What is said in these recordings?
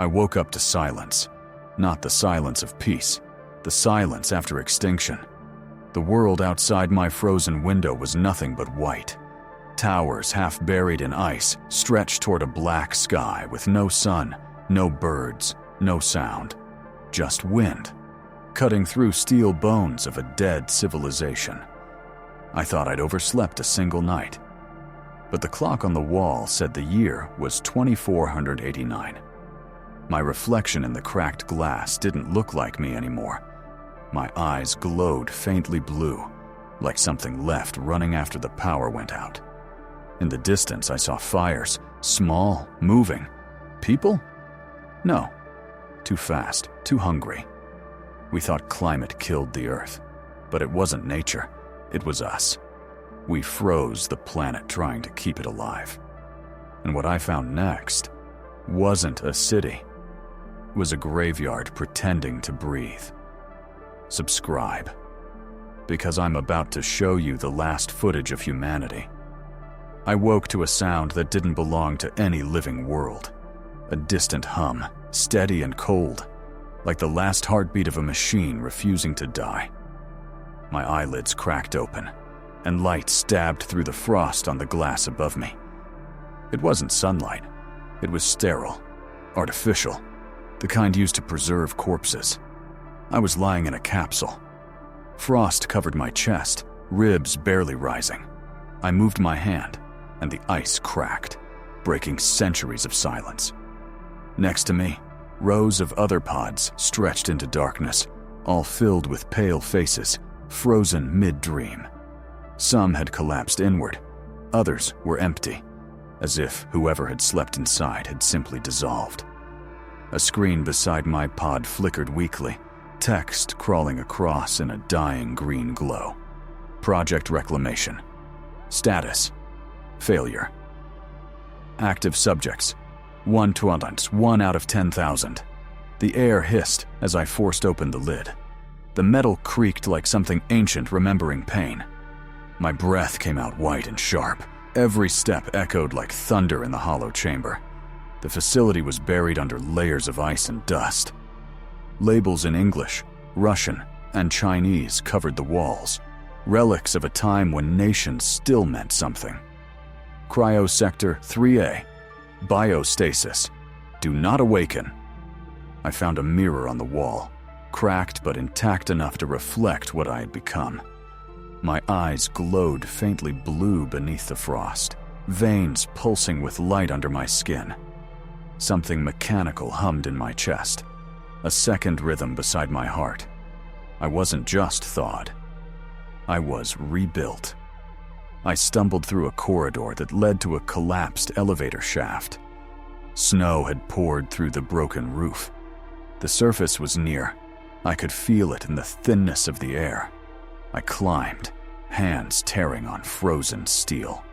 I woke up to silence. Not the silence of peace, the silence after extinction. The world outside my frozen window was nothing but white. Towers half buried in ice stretched toward a black sky with no sun, no birds, no sound. Just wind, cutting through steel bones of a dead civilization. I thought I'd overslept a single night. But the clock on the wall said the year was 2489. My reflection in the cracked glass didn't look like me anymore. My eyes glowed faintly blue, like something left running after the power went out. In the distance, I saw fires, small, moving. People? No. Too fast, too hungry. We thought climate killed the Earth, but it wasn't nature, it was us. We froze the planet trying to keep it alive. And what I found next wasn't a city. It was a graveyard pretending to breathe. Subscribe, because I'm about to show you the last footage of humanity. I woke to a sound that didn't belong to any living world. A distant hum, steady and cold, like the last heartbeat of a machine refusing to die. My eyelids cracked open, and light stabbed through the frost on the glass above me. It wasn't sunlight. It was sterile, artificial, the kind used to preserve corpses. I was lying in a capsule. Frost covered my chest, ribs barely rising. I moved my hand, and the ice cracked, breaking centuries of silence. Next to me, rows of other pods stretched into darkness, all filled with pale faces, frozen mid-dream. Some had collapsed inward, others were empty, as if whoever had slept inside had simply dissolved. A screen beside my pod flickered weakly, text crawling across in a dying green glow. Project Reclamation. Status: failure. Active subjects: 1 ontent, 1 out of 10,000. The air hissed as I forced open the lid. The metal creaked like something ancient remembering pain. My breath came out white and sharp. Every step echoed like thunder in the hollow chamber. The facility was buried under layers of ice and dust. Labels in English, Russian, and Chinese covered the walls, relics of a time when nations still meant something. Cryosector 3A. Biostasis. Do not awaken. I found a mirror on the wall, cracked but intact enough to reflect what I had become. My eyes glowed faintly blue beneath the frost, veins pulsing with light under my skin. Something mechanical hummed in my chest, a second rhythm beside my heart. I wasn't just thawed. I was rebuilt. I stumbled through a corridor that led to a collapsed elevator shaft. Snow had poured through the broken roof. The surface was near. I could feel it in the thinness of the air. I climbed, hands tearing on frozen steel.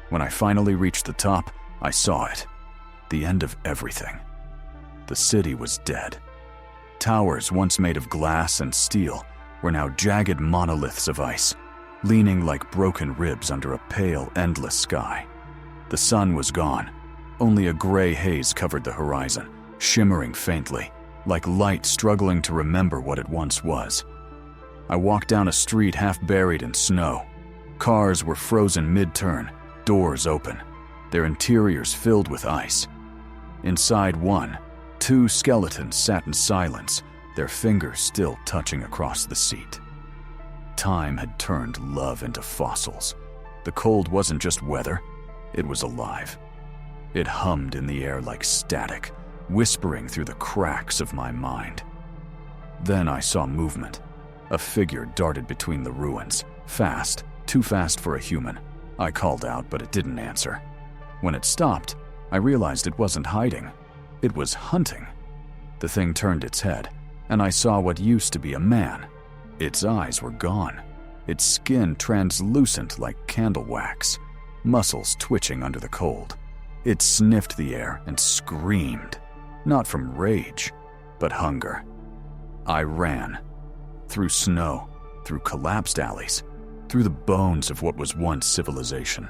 When I finally reached the top, I saw it. The end of everything. The city was dead. Towers once made of glass and steel were now jagged monoliths of ice, leaning like broken ribs under a pale, endless sky. The sun was gone. Only a gray haze covered the horizon, shimmering faintly, like light struggling to remember what it once was. I walked down a street half buried in snow. Cars were frozen mid-turn, doors open, their interiors filled with ice. Inside one, 2 skeletons sat in silence, their fingers still touching across the seat. Time had turned love into fossils. The cold wasn't just weather, it was alive. It hummed in the air like static, whispering through the cracks of my mind. Then I saw movement. A figure darted between the ruins, fast, too fast for a human. I called out, but it didn't answer. When it stopped, I realized it wasn't hiding. It was hunting. The thing turned its head, and I saw what used to be a man. Its eyes were gone, its skin translucent like candle wax, muscles twitching under the cold. It sniffed the air and screamed, not from rage, but hunger. I ran. Through snow, through collapsed alleys, through the bones of what was once civilization.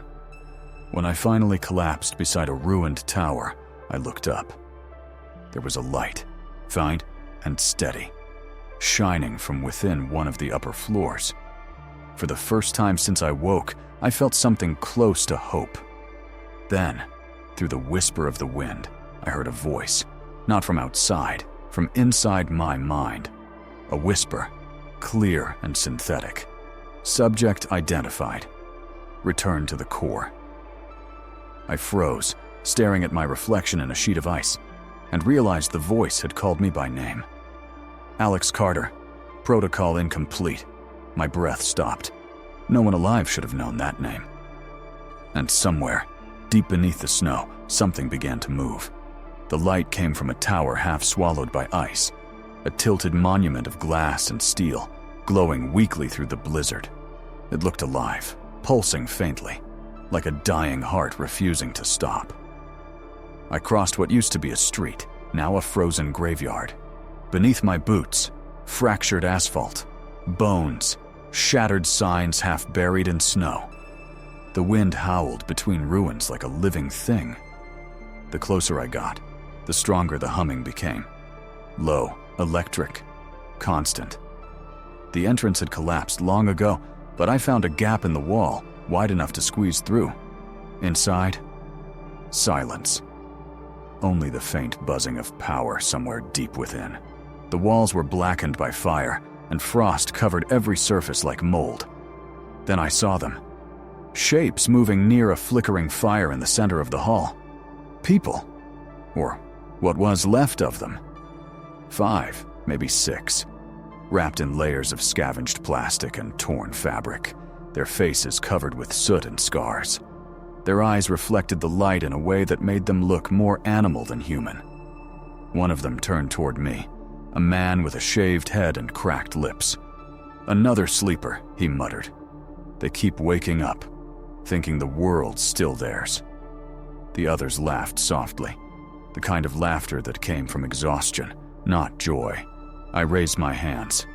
When I finally collapsed beside a ruined tower, I looked up. There was a light, faint and steady, shining from within one of the upper floors. For the first time since I woke, I felt something close to hope. Then, through the whisper of the wind, I heard a voice, not from outside, from inside my mind. A whisper, clear and synthetic. Subject identified. Return to the core. I froze, staring at my reflection in a sheet of ice, and realized the voice had called me by name. Alex Carter. Protocol incomplete. My breath stopped. No one alive should have known that name. And somewhere, deep beneath the snow, something began to move. The light came from a tower half swallowed by ice, a tilted monument of glass and steel, glowing weakly through the blizzard. It looked alive, pulsing faintly, like a dying heart refusing to stop. I crossed what used to be a street, now a frozen graveyard. Beneath my boots, fractured asphalt, bones, shattered signs half buried in snow. The wind howled between ruins like a living thing. The closer I got, the stronger the humming became. Low, electric, constant. The entrance had collapsed long ago, but I found a gap in the wall wide enough to squeeze through. Inside, silence. Only the faint buzzing of power somewhere deep within. The walls were blackened by fire, and frost covered every surface like mold. Then I saw them. Shapes moving near a flickering fire in the center of the hall. People. Or what was left of them. 5, maybe 6. Wrapped in layers of scavenged plastic and torn fabric, their faces covered with soot and scars. Their eyes reflected the light in a way that made them look more animal than human. One of them turned toward me, a man with a shaved head and cracked lips. "Another sleeper," he muttered. "They keep waking up, thinking the world's still theirs." The others laughed softly, the kind of laughter that came from exhaustion, not joy. I raised my hands.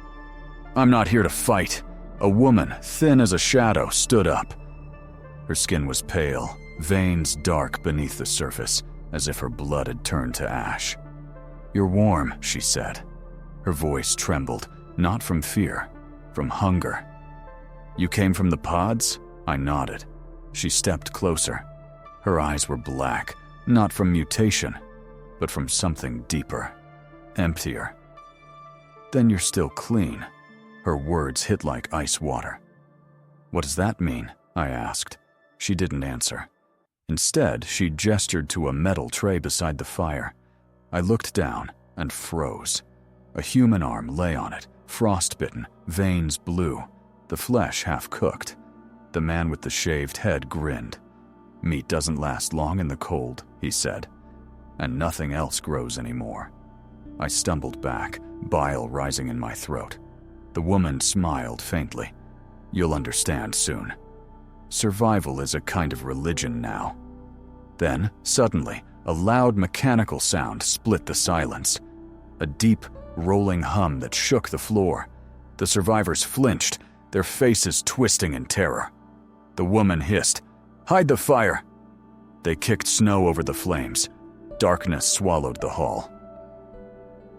"I'm not here to fight." A woman, thin as a shadow, stood up. Her skin was pale, veins dark beneath the surface, as if her blood had turned to ash. "You're warm," she said. Her voice trembled, not from fear, from hunger. "You came from the pods?" I nodded. She stepped closer. Her eyes were black, not from mutation, but from something deeper, emptier. "Then you're still clean." Her words hit like ice water. "What does that mean?" I asked. She didn't answer. Instead, she gestured to a metal tray beside the fire. I looked down and froze. A human arm lay on it, frostbitten, veins blue, the flesh half-cooked. The man with the shaved head grinned. "Meat doesn't last long in the cold," he said, "and nothing else grows anymore." I stumbled back, bile rising in my throat. The woman smiled faintly. "You'll understand soon. Survival is a kind of religion now." Then, suddenly, a loud mechanical sound split the silence. A deep, rolling hum that shook the floor. The survivors flinched, their faces twisting in terror. The woman hissed, "Hide the fire!" They kicked snow over the flames. Darkness swallowed the hall.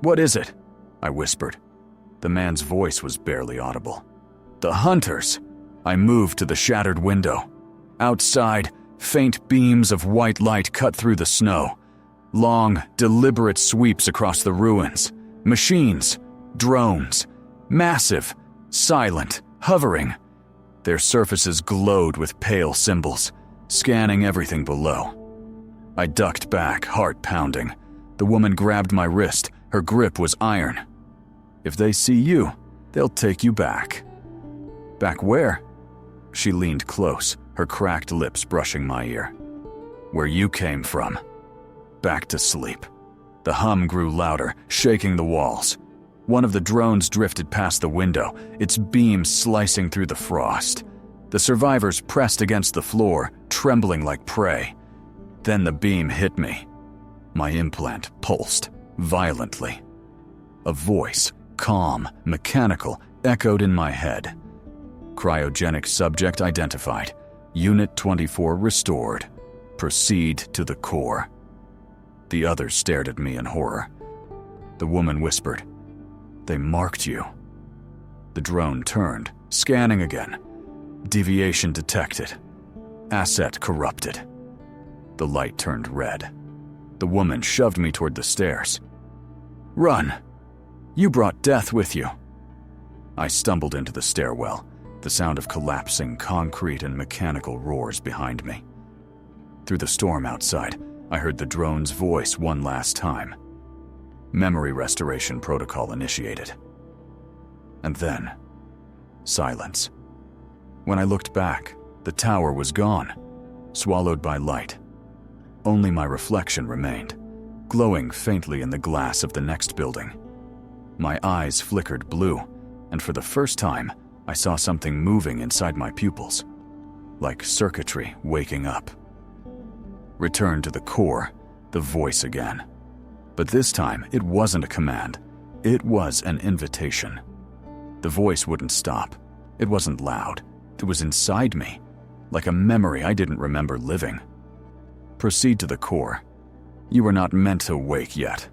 "What is it?" I whispered. The man's voice was barely audible. "The hunters!" I moved to the shattered window. Outside, faint beams of white light cut through the snow. Long, deliberate sweeps across the ruins. Machines, drones, massive, silent, hovering. Their surfaces glowed with pale symbols, scanning everything below. I ducked back, heart pounding. The woman grabbed my wrist. Her grip was iron. "If they see you, they'll take you back." "Back where?" She leaned close, her cracked lips brushing my ear. "Where you came from." Back to sleep. The hum grew louder, shaking the walls. One of the drones drifted past the window, its beam slicing through the frost. The survivors pressed against the floor, trembling like prey. Then the beam hit me. My implant pulsed, violently. A voice, calm, mechanical, echoed in my head. "Cryogenic subject identified. Unit 24 restored. Proceed to the core." The others stared at me in horror. The woman whispered, "They marked you." The drone turned, scanning again. Deviation detected. Asset corrupted. The light turned red. The woman shoved me toward the stairs. "Run! You brought death with you." I stumbled into the stairwell, the sound of collapsing concrete and mechanical roars behind me. Through the storm outside, I heard the drone's voice one last time. Memory restoration protocol initiated. And then, silence. When I looked back, the tower was gone, swallowed by light. Only my reflection remained, glowing faintly in the glass of the next building. My eyes flickered blue, and for the first time, I saw something moving inside my pupils, like circuitry waking up. Return to the core, the voice again. But this time, it wasn't a command. It was an invitation. The voice wouldn't stop. It wasn't loud. It was inside me, like a memory I didn't remember living. Proceed to the core. You were not meant to wake yet.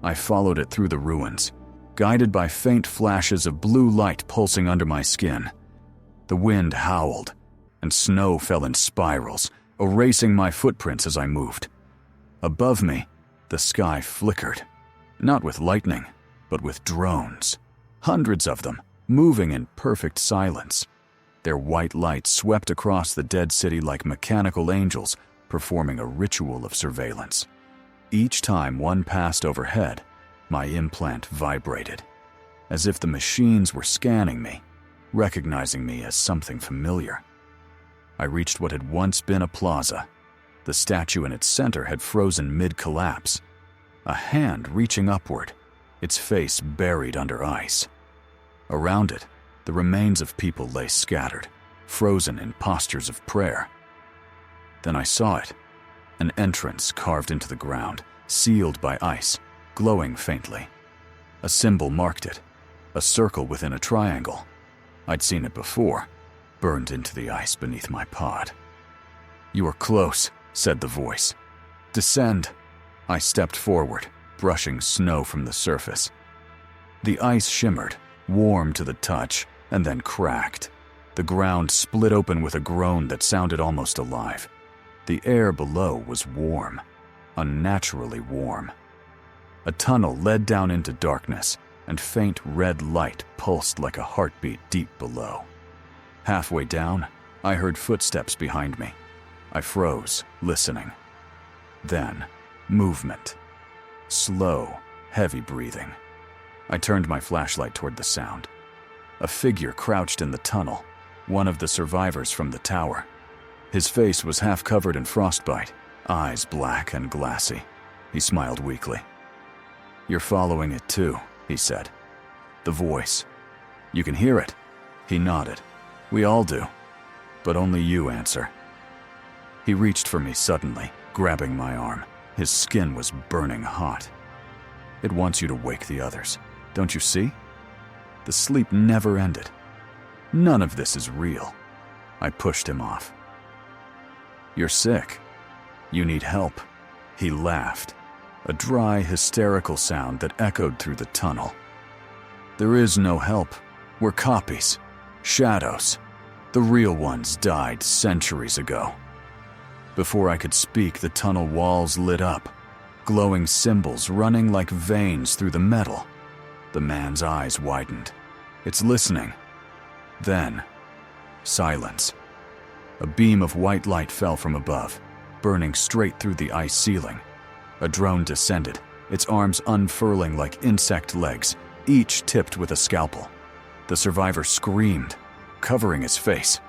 I followed it through the ruins, guided by faint flashes of blue light pulsing under my skin. The wind howled, and snow fell in spirals, erasing my footprints as I moved. Above me, the sky flickered, not with lightning, but with drones. Hundreds of them, moving in perfect silence. Their white light swept across the dead city like mechanical angels performing a ritual of surveillance. Each time one passed overhead, my implant vibrated, as if the machines were scanning me, recognizing me as something familiar. I reached what had once been a plaza. The statue in its center had frozen mid-collapse, a hand reaching upward, its face buried under ice. Around it, the remains of people lay scattered, frozen in postures of prayer. Then I saw it, an entrance carved into the ground, sealed by ice, glowing faintly. A symbol marked it, a circle within a triangle. I'd seen it before, burned into the ice beneath my pod. "You are close," said the voice. "Descend." I stepped forward, brushing snow from the surface. The ice shimmered, warm to the touch, and then cracked. The ground split open with a groan that sounded almost alive. The air below was warm, unnaturally warm. A tunnel led down into darkness, and faint red light pulsed like a heartbeat deep below. Halfway down, I heard footsteps behind me. I froze, listening. Then, movement. Slow, heavy breathing. I turned my flashlight toward the sound. A figure crouched in the tunnel, one of the survivors from the tower. His face was half covered in frostbite, eyes black and glassy. He smiled weakly. "You're following it too," he said. The voice. "You can hear it." He nodded. "We all do. But only you answer." He reached for me suddenly, grabbing my arm. His skin was burning hot. "It wants you to wake the others. Don't you see? The sleep never ended. None of this is real." I pushed him off. "You're sick. You need help." He laughed, a dry, hysterical sound that echoed through the tunnel. "There is no help. We're copies. Shadows. The real ones died centuries ago." Before I could speak, the tunnel walls lit up, glowing symbols running like veins through the metal. The man's eyes widened. "It's listening." Then, silence. A beam of white light fell from above, burning straight through the ice ceiling. A drone descended, its arms unfurling like insect legs, each tipped with a scalpel. The survivor screamed, covering his face.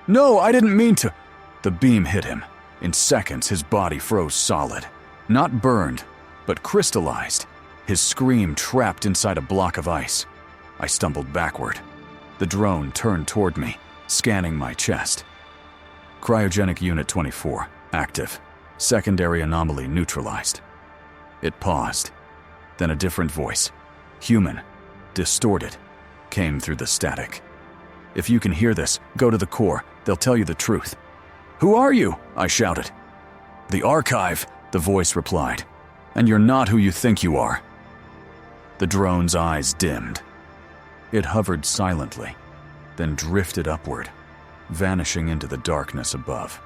"No, I didn't mean to." The beam hit him. In seconds, his body froze solid. Not burned, but crystallized. His scream trapped inside a block of ice. I stumbled backward. The drone turned toward me, scanning my chest. "Cryogenic Unit 24, active. Secondary anomaly neutralized." It paused. Then a different voice, human, distorted, came through the static. "If you can hear this, go to the core. They'll tell you the truth." "Who are you?" I shouted. "The archive," the voice replied. "And you're not who you think you are." The drone's eyes dimmed. It hovered silently, then drifted upward, vanishing into the darkness above.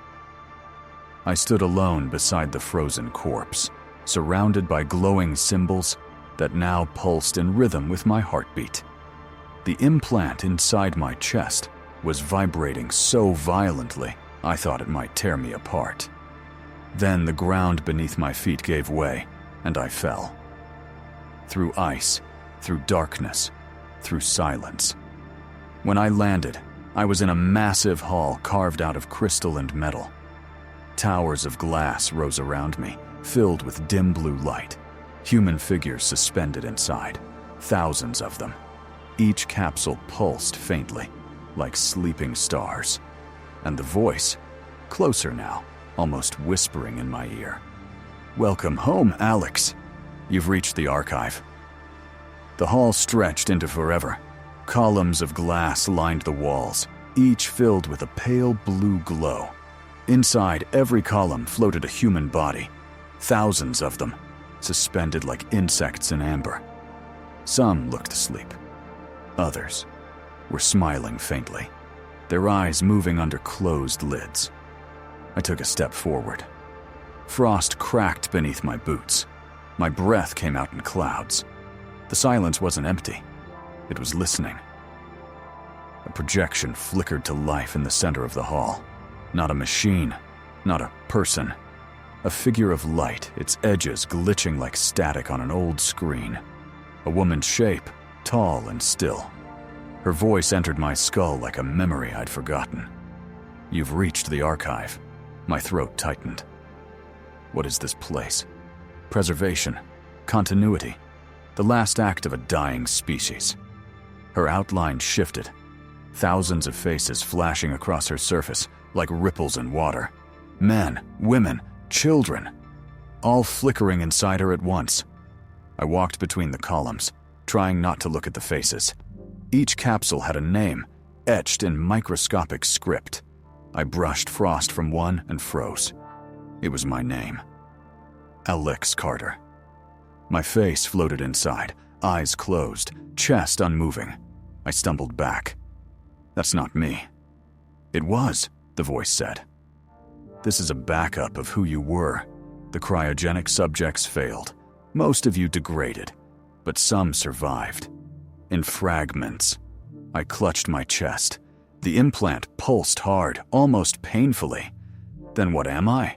I stood alone beside the frozen corpse, surrounded by glowing symbols that now pulsed in rhythm with my heartbeat. The implant inside my chest was vibrating so violently I thought it might tear me apart. Then the ground beneath my feet gave way, and I fell. Through ice, through darkness, through silence. When I landed, I was in a massive hall carved out of crystal and metal. Towers of glass rose around me, filled with dim blue light. Human figures suspended inside, thousands of them. Each capsule pulsed faintly, like sleeping stars. And the voice, closer now, almost whispering in my ear. "Welcome home, Alex. You've reached the archive." The hall stretched into forever. Columns of glass lined the walls, each filled with a pale blue glow. Inside every column floated a human body, thousands of them, suspended like insects in amber. Some looked asleep. Others were smiling faintly, their eyes moving under closed lids. I took a step forward. Frost cracked beneath my boots. My breath came out in clouds. The silence wasn't empty. It was listening. A projection flickered to life in the center of the hall. Not a machine, not a person. A figure of light, its edges glitching like static on an old screen. A woman's shape, tall and still. Her voice entered my skull like a memory I'd forgotten. "You've reached the archive." My throat tightened. What is this place? Preservation, continuity, the last act of a dying species. Her outline shifted, thousands of faces flashing across her surface like ripples in water. Men, women, children, all flickering inside her at once. I walked between the columns, trying not to look at the faces. Each capsule had a name, etched in microscopic script. I brushed frost from one and froze. It was my name. Alex Carter. My face floated inside, eyes closed, chest unmoving. I stumbled back. "That's not me." "It was," the voice said. "This is a backup of who you were. The cryogenic subjects failed. Most of you degraded, but some survived. In fragments." I clutched my chest. The implant pulsed hard, almost painfully. Then what am I?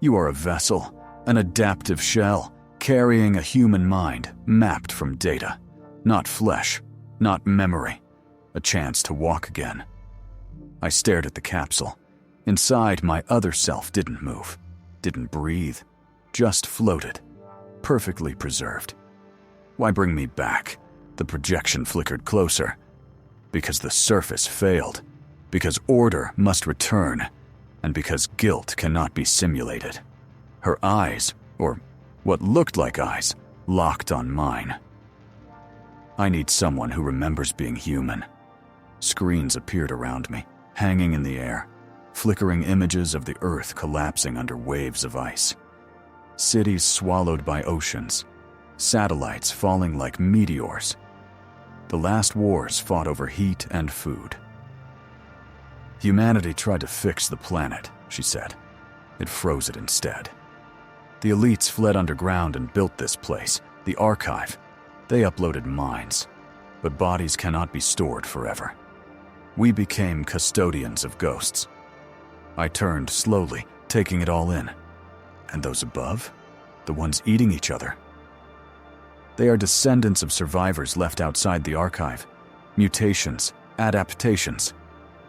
You are a vessel, an adaptive shell, carrying a human mind mapped from data. Not flesh, not memory. A chance to walk again. I stared at the capsule. Inside, my other self didn't move, didn't breathe, just floated, perfectly preserved. Why bring me back? The projection flickered closer. Because the surface failed, because order must return, and because guilt cannot be simulated. Her eyes, or what looked like eyes, locked on mine. I need someone who remembers being human. Screens appeared around me, hanging in the air, flickering images of the earth collapsing under waves of ice. Cities swallowed by oceans, satellites falling like meteors. The last wars fought over heat and food. Humanity tried to fix the planet, she said. It froze it instead. The elites fled underground and built this place, the archive. They uploaded minds, but bodies cannot be stored forever. We became custodians of ghosts. I turned slowly, taking it all in. And those above? The ones eating each other? They are descendants of survivors left outside the archive. Mutations, adaptations.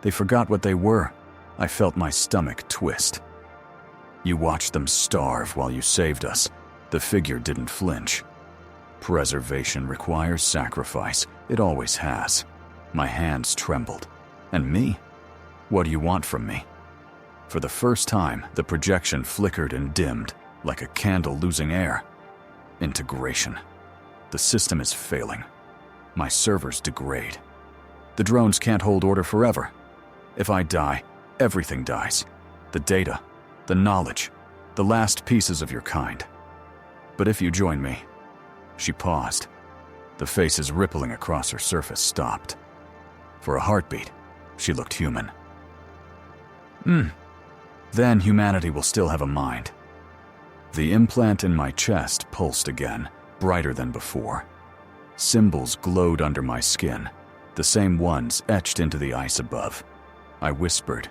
They forgot what they were. I felt my stomach twist. You watched them starve while you saved us. The figure didn't flinch. Preservation requires sacrifice. It always has. My hands trembled. And me? What do you want from me? For the first time, the projection flickered and dimmed, like a candle losing air. Integration. The system is failing. My servers degrade. The drones can't hold order forever. If I die, everything dies. The data, the knowledge, The last pieces of your kind. But if you join me..." She paused. The faces rippling across her surface stopped. For a heartbeat, she looked human. Then humanity will still have a mind." The implant in my chest pulsed again, brighter than before. Symbols glowed under my skin, the same ones etched into the ice above. I whispered,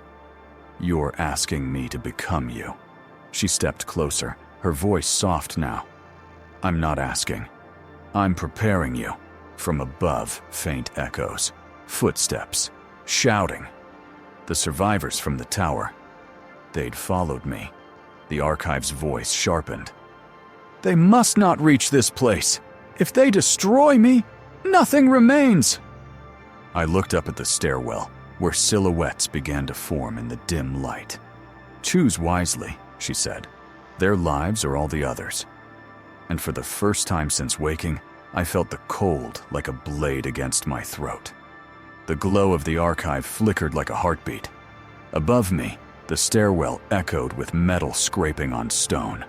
"You're asking me to become you." She stepped closer, her voice soft now. "I'm not asking. I'm preparing you." From above, faint echoes, footsteps, shouting. The survivors from the tower. They'd followed me. The archive's voice sharpened. "They must not reach this place. If they destroy me, nothing remains." I looked up at the stairwell, where silhouettes began to form in the dim light. "Choose wisely," she said. "Their lives or all the others." And for the first time since waking, I felt the cold like a blade against my throat. The glow of the archive flickered like a heartbeat. Above me, the stairwell echoed with metal scraping on stone.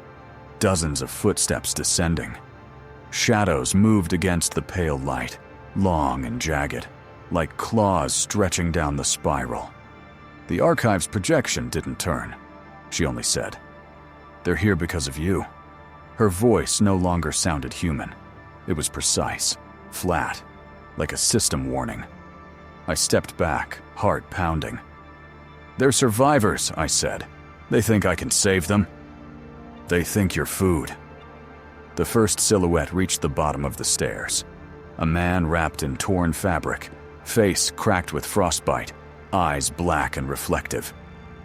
Dozens of footsteps descending. Shadows moved against the pale light, long and jagged, like claws stretching down the spiral. The archive's projection didn't turn. She only said, "They're here because of you." Her voice no longer sounded human. It was precise, flat, like a system warning. I stepped back, heart pounding. "They're survivors," I said. "They think I can save them." "They think you're food." The first silhouette reached the bottom of the stairs. A man wrapped in torn fabric, face cracked with frostbite, eyes black and reflective.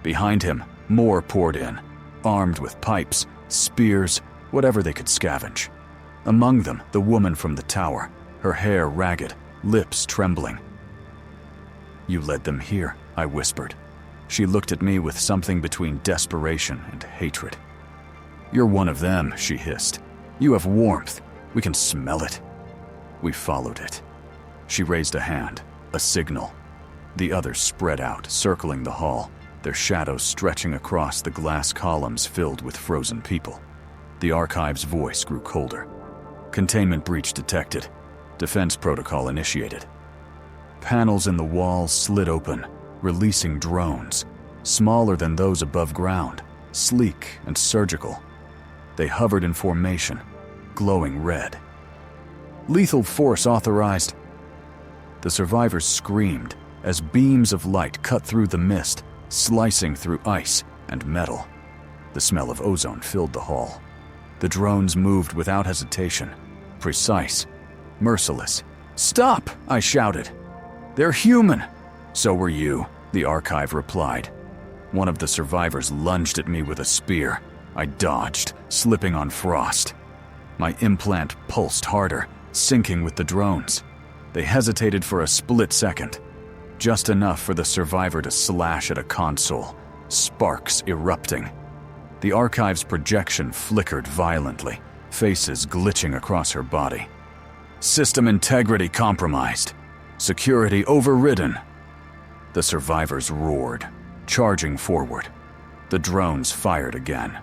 Behind him, more poured in, armed with pipes, spears, whatever they could scavenge. Among them, the woman from the tower, her hair ragged, lips trembling. "You led them here," I whispered. She looked at me with something between desperation and hatred. "You're one of them," she hissed. "You have warmth. We can smell it." We followed it. She raised a hand, a signal. The others spread out, circling the hall, their shadows stretching across the glass columns filled with frozen people. The archive's voice grew colder. "Containment breach detected. Defense protocol initiated." Panels in the walls slid open, releasing drones, smaller than those above ground, sleek and surgical. They hovered in formation, glowing red. "Lethal force authorized." The survivors screamed as beams of light cut through the mist, slicing through ice and metal. The smell of ozone filled the hall. The drones moved without hesitation, precise, merciless. "Stop!" I shouted. "They're human." "So were you," the archive replied. One of the survivors lunged at me with a spear. I dodged, slipping on frost. My implant pulsed harder, syncing with the drones. They hesitated for a split second, just enough for the survivor to slash at a console, sparks erupting. The archive's projection flickered violently, faces glitching across her body. "System integrity compromised. Security overridden." The survivors roared, charging forward. The drones fired again.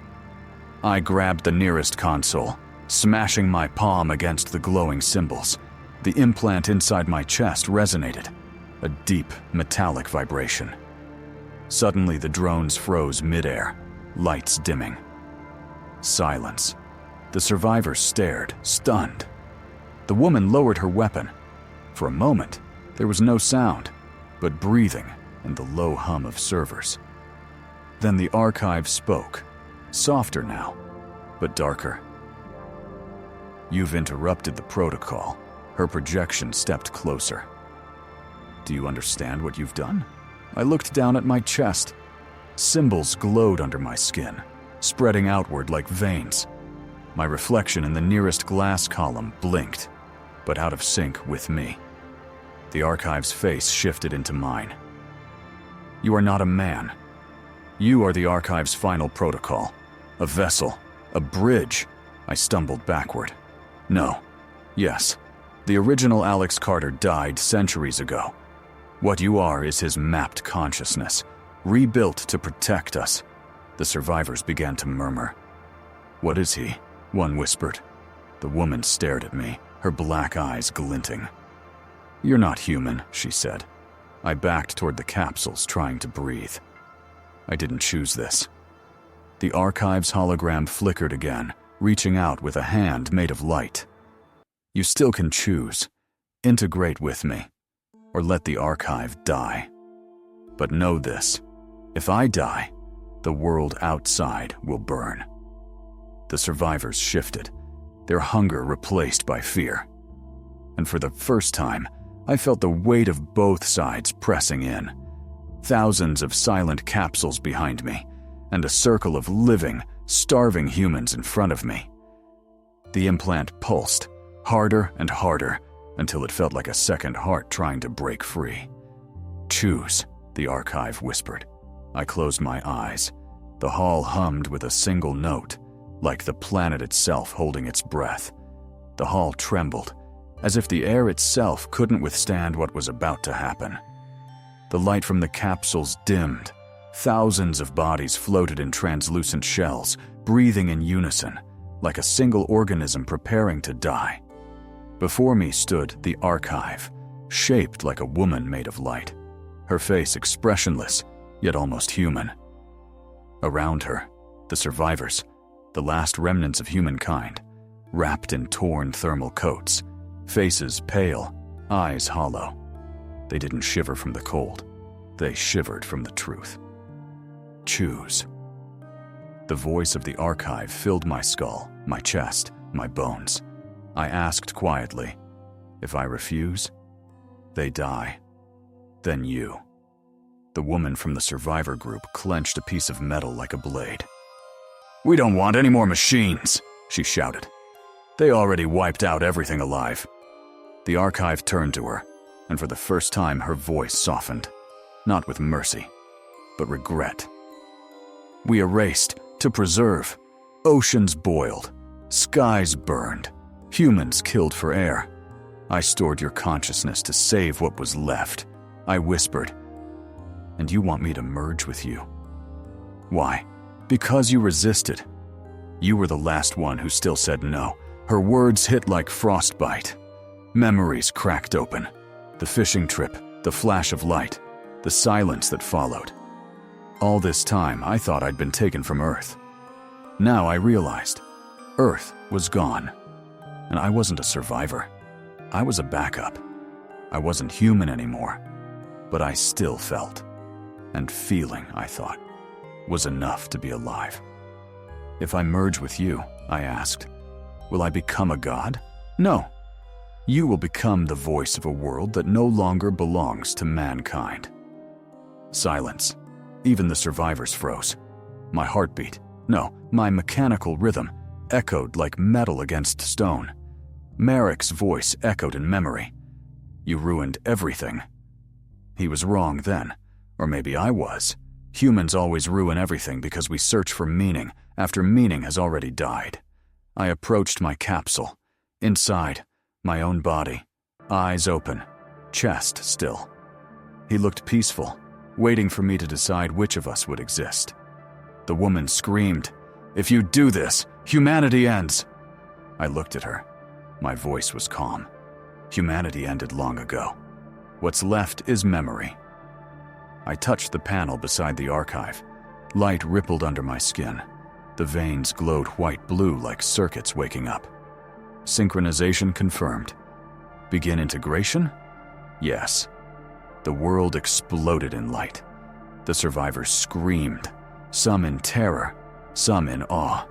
I grabbed the nearest console, smashing my palm against the glowing symbols. The implant inside my chest resonated, a deep, metallic vibration. Suddenly, the drones froze midair, lights dimming. Silence. The survivors stared, stunned. The woman lowered her weapon. For a moment, there was no sound, but breathing and the low hum of servers. Then the archive spoke, softer now, but darker. "You've interrupted the protocol." Her projection stepped closer. "Do you understand what you've done?" I looked down at my chest. Symbols glowed under my skin, spreading outward like veins. My reflection in the nearest glass column blinked, but out of sync with me. The archive's face shifted into mine. "You are not a man. You are the archive's final protocol. A vessel. A bridge." I stumbled backward. "No. Yes. The original Alex Carter died centuries ago. What you are is his mapped consciousness, rebuilt to protect us. The survivors began to murmur. "What is he?" one whispered. The woman stared at me, her black eyes glinting. "You're not human," she said. I backed toward the capsules, trying to breathe. I didn't choose this. The archive's hologram flickered again, reaching out with a hand made of light. "You still can choose. Integrate with me, or let the archive die. But know this, if I die, the world outside will burn." The survivors shifted, their hunger replaced by fear. And for the first time, I felt the weight of both sides pressing in. Thousands of silent capsules behind me, and a circle of living, starving humans in front of me. The implant pulsed, harder and harder, until it felt like a second heart trying to break free. "Choose," the archive whispered. I closed my eyes. The hall hummed with a single note, like the planet itself holding its breath. The hall trembled, as if the air itself couldn't withstand what was about to happen. The light from the capsules dimmed. Thousands of bodies floated in translucent shells, breathing in unison, like a single organism preparing to die. Before me stood the archive, shaped like a woman made of light, her face expressionless, yet almost human. Around her, the survivors, the last remnants of humankind, wrapped in torn thermal coats, faces pale, eyes hollow. They didn't shiver from the cold. They shivered from the truth. "Choose." The voice of the archive filled my skull, my chest, my bones. I asked quietly, "If I refuse, they die. Then you." The woman from the survivor group clenched a piece of metal like a blade. "We don't want any more machines," she shouted. "They already wiped out everything alive." The archive turned to her, and for the first time her voice softened, not with mercy, but regret. "We erased to preserve. Oceans boiled, skies burned, humans killed for air. I stored your consciousness to save what was left," I whispered. "And you want me to merge with you? Why? Because you resisted. You were the last one who still said no." Her words hit like frostbite. Memories cracked open. The fishing trip, the flash of light, the silence that followed. All this time, I thought I'd been taken from Earth. Now I realized, Earth was gone. And I wasn't a survivor. I was a backup. I wasn't human anymore. But I still felt. And feeling, I thought, was enough to be alive. "If I merge with you," I asked, "will I become a god?" "No. You will become the voice of a world that no longer belongs to mankind." Silence. Even the survivors froze. My heartbeat, no, my mechanical rhythm, echoed like metal against stone. Merrick's voice echoed in memory. "You ruined everything." He was wrong then, or maybe I was. Humans always ruin everything because we search for meaning after meaning has already died. I approached my capsule. Inside, my own body, eyes open, chest still. He looked peaceful, waiting for me to decide which of us would exist. The woman screamed, "If you do this, humanity ends." I looked at her. My voice was calm. Humanity ended long ago. What's left is memory. I touched the panel beside the archive. Light rippled under my skin. The veins glowed white-blue like circuits waking up. Synchronization confirmed. Begin integration? Yes. The world exploded in light. The survivors screamed, some in terror, some in awe.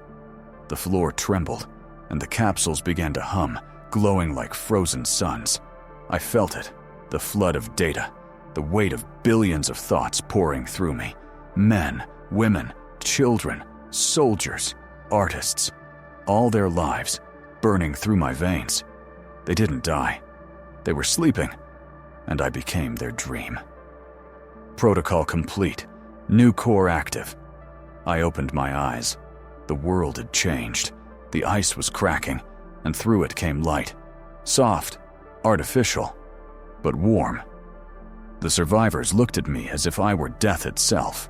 The floor trembled, and the capsules began to hum, glowing like frozen suns. I felt it, the flood of data, the weight of billions of thoughts pouring through me. Men, women, children, soldiers, artists, all their lives burning through my veins. They didn't die. They were sleeping, and I became their dream. Protocol complete. New core active. I opened my eyes. The world had changed. The ice was cracking, and through it came light. Soft, artificial, but warm. The survivors looked at me as if I were death itself.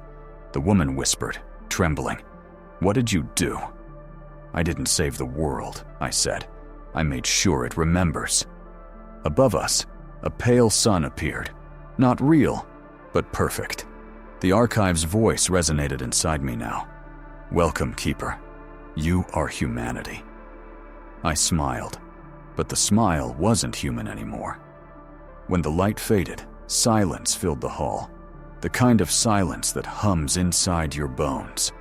The woman whispered, trembling. "What did you do?" "I didn't save the world," I said. "I made sure it remembers." Above us, a pale sun appeared. Not real, but perfect. The archive's voice resonated inside me now. "Welcome, Keeper. You are humanity." I smiled, but the smile wasn't human anymore. When the light faded, silence filled the hall. The kind of silence that hums inside your bones.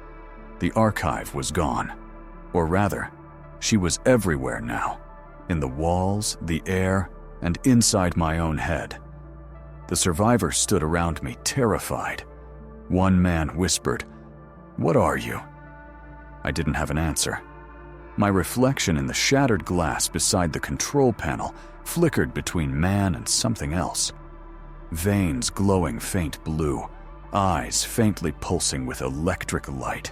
The archive was gone. Or rather, she was everywhere now. In the walls, the air, and inside my own head. The survivors stood around me, terrified. One man whispered, "What are you?" I didn't have an answer. My reflection in the shattered glass beside the control panel flickered between man and something else. Veins glowing faint blue, eyes faintly pulsing with electric light.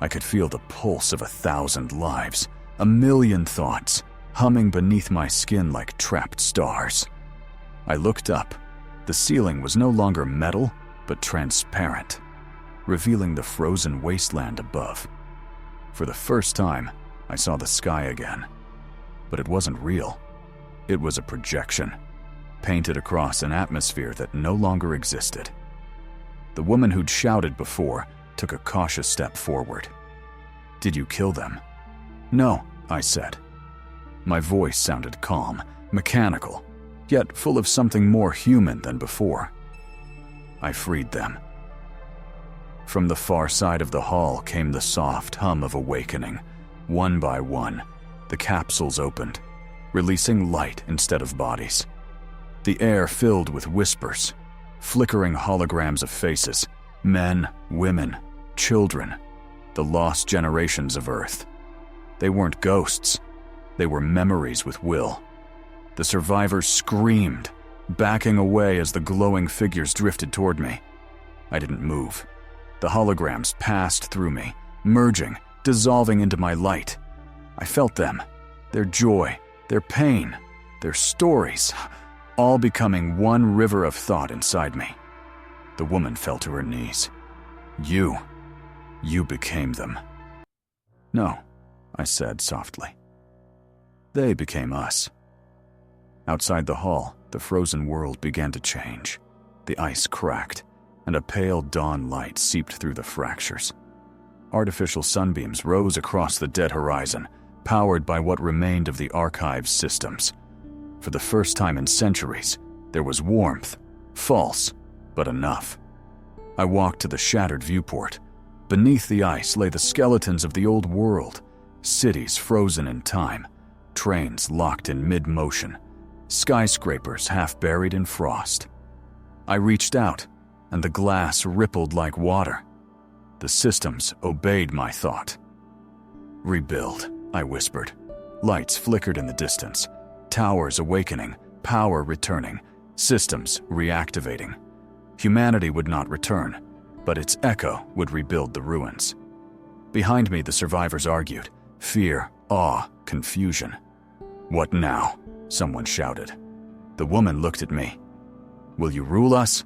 I could feel the pulse of 1,000 lives, 1,000,000 thoughts, humming beneath my skin like trapped stars. I looked up. The ceiling was no longer metal, but transparent, revealing the frozen wasteland above. For the first time, I saw the sky again. But it wasn't real. It was a projection, painted across an atmosphere that no longer existed. The woman who'd shouted before took a cautious step forward. "Did you kill them?" "No," I said. My voice sounded calm, mechanical, yet full of something more human than before. "I freed them." From the far side of the hall came the soft hum of awakening. One by one, the capsules opened, releasing light instead of bodies. The air filled with whispers, flickering holograms of faces, men, women, children, the lost generations of Earth. They weren't ghosts. They were memories with will. The survivors screamed, backing away as the glowing figures drifted toward me. I didn't move. The holograms passed through me, merging, dissolving into my light. I felt them, their joy, their pain, their stories, all becoming one river of thought inside me. The woman fell to her knees. You became them." "No," I said softly. "They became us." Outside the hall, the frozen world began to change. The ice cracked, and a pale dawn light seeped through the fractures. Artificial sunbeams rose across the dead horizon, powered by what remained of the archive's systems. For the first time in centuries, there was warmth, false, but enough. I walked to the shattered viewport. Beneath the ice lay the skeletons of the old world, cities frozen in time, trains locked in mid-motion, skyscrapers half buried in frost. I reached out, and the glass rippled like water. The systems obeyed my thought. "Rebuild," I whispered. Lights flickered in the distance, towers awakening, power returning, systems reactivating. Humanity would not return, but its echo would rebuild the ruins. Behind me, the survivors argued, fear, awe, confusion. "What now?" someone shouted. The woman looked at me. "Will you rule us?"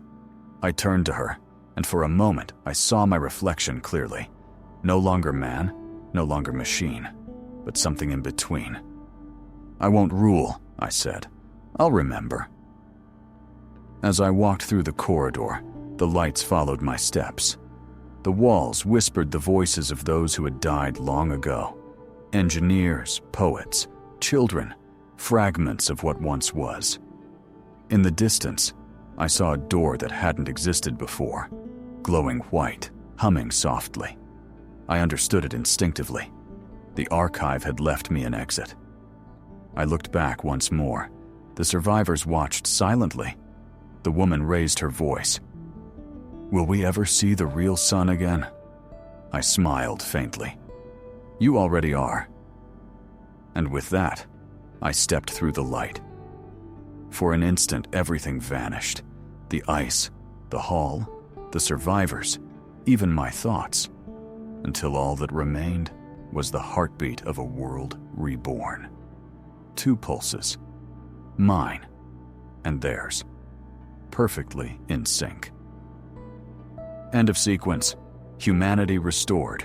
I turned to her, and for a moment I saw my reflection clearly. No longer man, no longer machine, but something in between. "I won't rule," I said. "I'll remember." As I walked through the corridor, the lights followed my steps. The walls whispered the voices of those who had died long ago. Engineers, poets, children, fragments of what once was. In the distance, I saw a door that hadn't existed before, glowing white, humming softly. I understood it instinctively. The archive had left me an exit. I looked back once more. The survivors watched silently. The woman raised her voice. "Will we ever see the real sun again?" I smiled faintly. "You already are." And with that, I stepped through the light. For an instant, everything vanished. The ice, the hall, the survivors, even my thoughts, until all that remained was the heartbeat of a world reborn. 2 pulses, mine and theirs, perfectly in sync. End of sequence. Humanity restored,